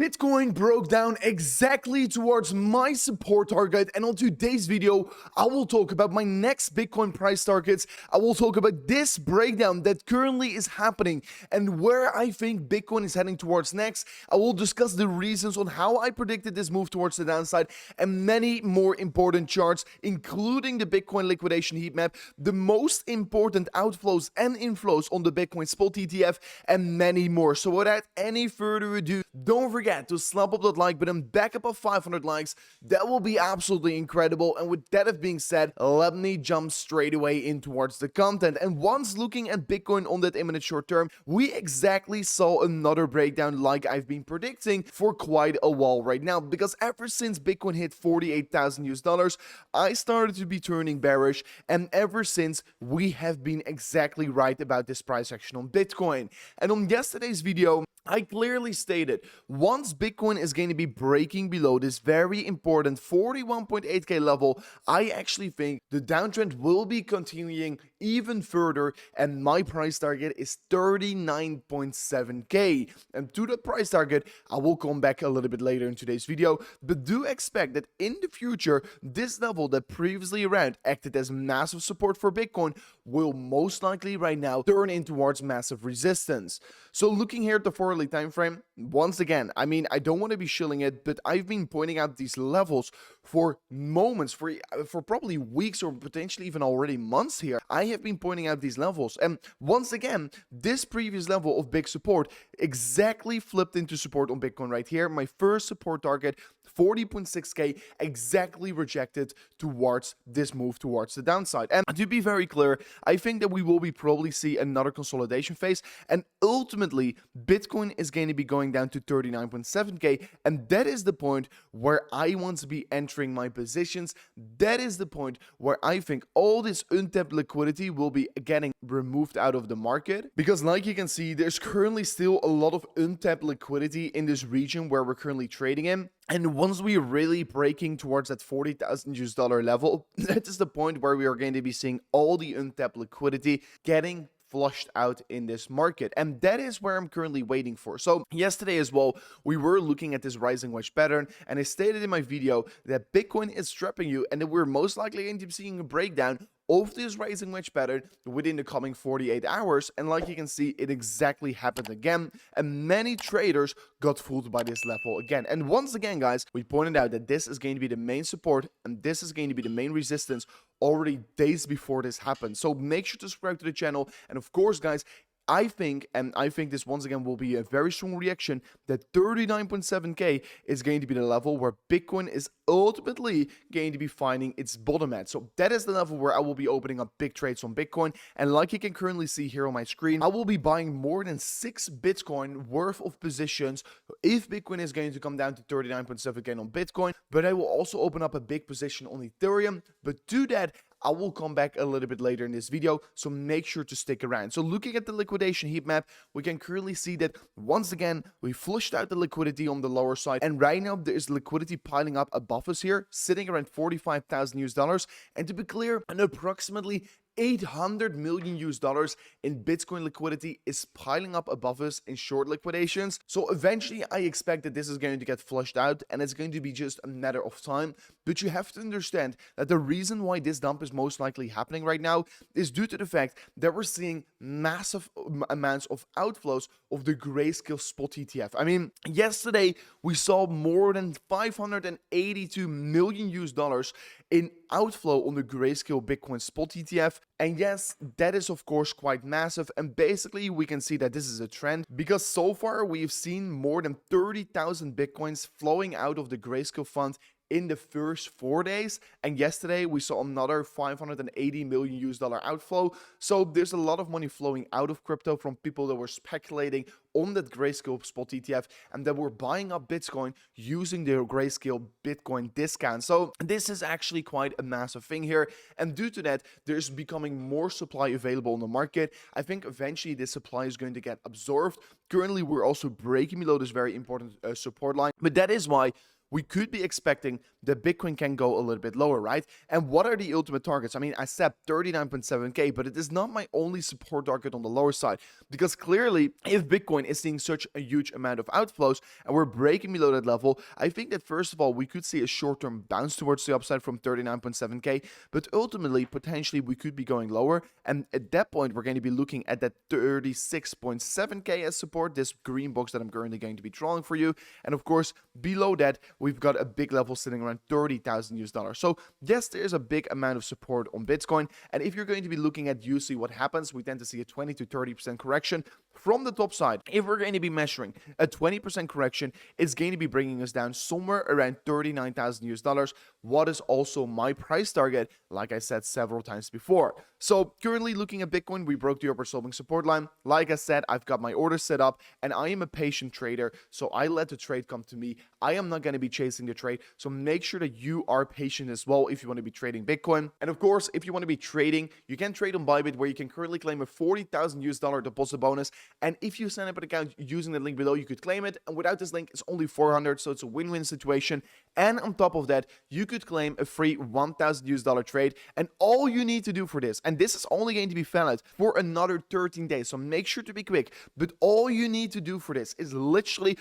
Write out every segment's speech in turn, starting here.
Bitcoin broke down exactly towards my support target, and on today's video I will talk about my next Bitcoin price targets. I will talk about this breakdown that currently is happening and where I think Bitcoin is heading towards next. I will discuss the reasons on how I predicted this move towards the downside and many more important charts, including the Bitcoin liquidation heat map, the most important outflows and inflows on the Bitcoin spot ETF, and many more. So without any further ado, don't forget to slap up that like button back up of 500 likes. That will be absolutely incredible. And with that being said, let me jump straight away in towards the content. And once looking at Bitcoin on that imminent short term, we exactly saw another breakdown like I've been predicting for quite a while right now, because ever since Bitcoin hit 48,000 US dollars, I started to be turning bearish, and ever since we have been exactly right about this price action on Bitcoin. And on yesterday's video, I clearly stated once Bitcoin is going to be breaking below this very important 41.8k level, I actually think the downtrend will be continuing even further, and my price target is 39.7k. And to that price target, I will come back a little bit later in today's video, but do expect that in the future, this level that previously around acted as massive support for Bitcoin will most likely right now turn in towards massive resistance. So looking here at the 4 hourly time frame, once again, I mean, I don't want to be shilling it, but I've been pointing out these levels for moments, for probably weeks or potentially even already months here. I have been pointing out these levels, and once again, this previous level of big support exactly flipped into support on Bitcoin right here. My first support target, 40.6k, exactly rejected towards this move towards the downside. And to be very clear, I think that we will be probably see another consolidation phase, and ultimately Bitcoin is going to be going down to 39.7k, and that is the point where I want to be entering my positions. That is the point where I think all this untapped liquidity will be getting removed out of the market, because like you can see, there's currently still a lot of untapped liquidity in this region where we're currently trading in. And once we're really breaking towards that 40,000 US dollar level, that is the point where we are going to be seeing all the untapped liquidity getting flushed out in this market, and that is where I'm currently waiting for. So yesterday as well, we were looking at this rising wedge pattern, and I stated in my video that Bitcoin is trapping you and that we're most likely going to be seeing a breakdown of this rising wedge pattern within the coming 48 hours. And like you can see, it exactly happened again, and many traders got fooled by this level again. And once again, guys, we pointed out that this is going to be the main support and this is going to be the main resistance already days before this happened. So make sure to subscribe to the channel, and of course, guys, I think this once again will be a very strong reaction, that 39.7k is going to be the level where Bitcoin is ultimately going to be finding its bottom at. So that is the level where I will be opening up big trades on Bitcoin. And like you can currently see here on my screen, I will be buying more than 6 Bitcoin worth of positions if Bitcoin is going to come down to 39.7k on Bitcoin. But I will also open up a big position on Ethereum. But to that, I will come back a little bit later in this video, so make sure to stick around. So looking at the liquidation heat map, we can currently see that once again, we flushed out the liquidity on the lower side, and right now there is liquidity piling up above us here, sitting around 45,000 US dollars. And to be clear, an approximately 800 million US dollars in Bitcoin liquidity is piling up above us in short liquidations. So eventually I expect that this is going to get flushed out, and it's going to be just a matter of time. But you have to understand that the reason why this dump is most likely happening right now is due to the fact that we're seeing massive amounts of outflows of the grayscale spot ETF. I mean, yesterday we saw more than 582 million US dollars in outflow on the grayscale Bitcoin spot ETF. And yes, that is of course quite massive, and basically we can see that this is a trend, because so far we've seen more than 30,000 Bitcoins flowing out of the grayscale fund in the first 4 days, and yesterday we saw another 580 million US dollar outflow. So there's a lot of money flowing out of crypto from people that were speculating on that grayscale spot ETF and that were buying up Bitcoin using their grayscale Bitcoin discount. So this is actually quite a massive thing here, and due to that, there's becoming more supply available on the market. I think eventually this supply is going to get absorbed. Currently, we're also breaking below this very important support line, but that is why we could be expecting that Bitcoin can go a little bit lower, right? And what are the ultimate targets? I mean, I said 39.7K, but it is not my only support target on the lower side, because clearly, if Bitcoin is seeing such a huge amount of outflows and we're breaking below that level, I think that first of all, we could see a short-term bounce towards the upside from 39.7K, but ultimately, potentially, we could be going lower. And at that point, we're going to be looking at that 36.7K as support, this green box that I'm currently going to be drawing for you. And of course, below that, we've got a big level sitting around 30,000 US dollars. So yes, there's a big amount of support on Bitcoin. And if you're going to be looking at usually what happens, we tend to see a 20 to 30% correction from the top side. If we're going to be measuring a 20% correction, it's going to be bringing us down somewhere around 39,000 US dollars. What is also my price target, like I said several times before. So currently looking at Bitcoin, we broke the upper sloping support line. Like I said, I've got my order set up and I am a patient trader. So I let the trade come to me. I am not going to be chasing the trade. So make sure that you are patient as well if you want to be trading Bitcoin. And of course, if you want to be trading, you can trade on BYBIT, where you can currently claim a 40,000 US dollar deposit bonus. And if you sign up an account using the link below, you could claim it. And without this link, it's only 400. So it's a win-win situation. And on top of that, you could claim a free 1,000 US dollar trade. And all you need to do for this, and this is only going to be valid for another 13 days. So make sure to be quick. But all you need to do for this is literally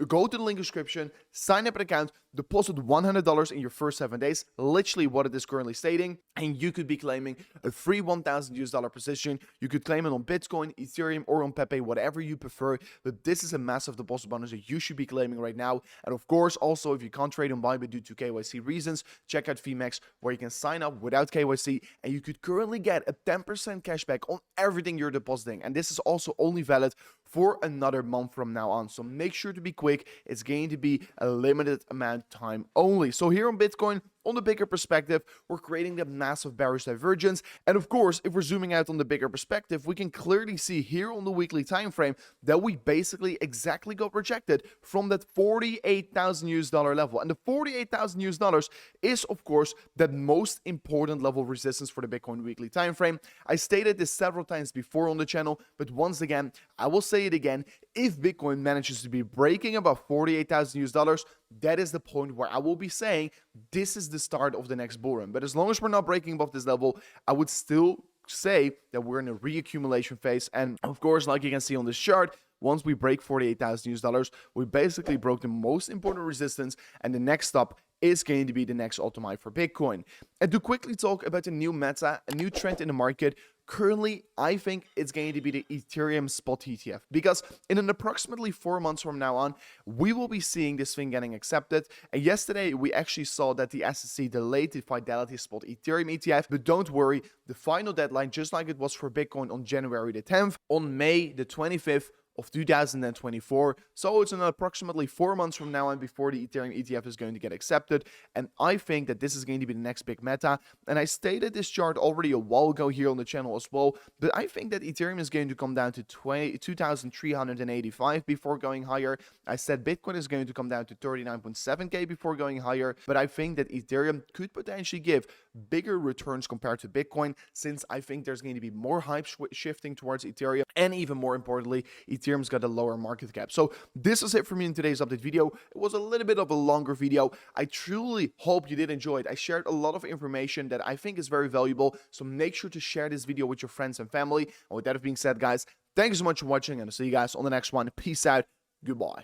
go to the link description, sign up an account, deposit $100 in your first 7 days, literally what it is currently stating, and you could be claiming a free 1,000 US dollar position. You could claim it on Bitcoin, Ethereum, or on Pepe, whatever you prefer. But this is a massive deposit bonus that you should be claiming right now. And of course, also, if you can't trade on BYBIT due to KYC reasons, check out bitfinex, where you can sign up without KYC, and you could currently get a 10% cashback on everything you're depositing. And this is also only valid for another month from now on. So make sure to be quick. It's going to be a limited amount time only. So here on Bitcoin, on the bigger perspective, we're creating that massive bearish divergence. And of course, if we're zooming out on the bigger perspective, we can clearly see here on the weekly time frame that we basically exactly got rejected from that 48,000 US dollar level. And the 48,000 US dollars is, of course, the most important level of resistance for the Bitcoin weekly time frame. I stated this several times before on the channel, but once again, I will say it again. If Bitcoin manages to be breaking above 48,000 US dollars, that is the point where I will be saying this is the start of the next bull run. But as long as we're not breaking above this level, I would still say that we're in a reaccumulation phase. And of course, like you can see on this chart, once we break 48,000 US dollars, we basically broke the most important resistance, and the next stop is going to be the next all-time high for Bitcoin. And to quickly talk about the new meta, a new trend in the market, currently, I think it's going to be the Ethereum spot ETF, because in an approximately 4 months from now on, we will be seeing this thing getting accepted. And yesterday, we actually saw that the SEC delayed the Fidelity spot Ethereum ETF, but don't worry, the final deadline, just like it was for Bitcoin on January the 10th, on May the 25th, of 2024. So it's in approximately 4 months from now and before the Ethereum ETF is going to get accepted. And I think that this is going to be the next big meta. And I stated this chart already a while ago here on the channel as well. But I think that Ethereum is going to come down to 2,385 before going higher. I said Bitcoin is going to come down to 39.7K before going higher. But I think that Ethereum could potentially give bigger returns compared to Bitcoin, since I think there's going to be more hype shifting towards Ethereum. And even more importantly, Ethereum's got a lower market cap. So this is it for me in today's update video. It was a little bit of a longer video. I truly hope you did enjoy it. I shared a lot of information that I think is very valuable. So make sure to share this video with your friends and family. And with that being said, guys, thank you so much for watching, and I'll see you guys on the next one. Peace out. Goodbye.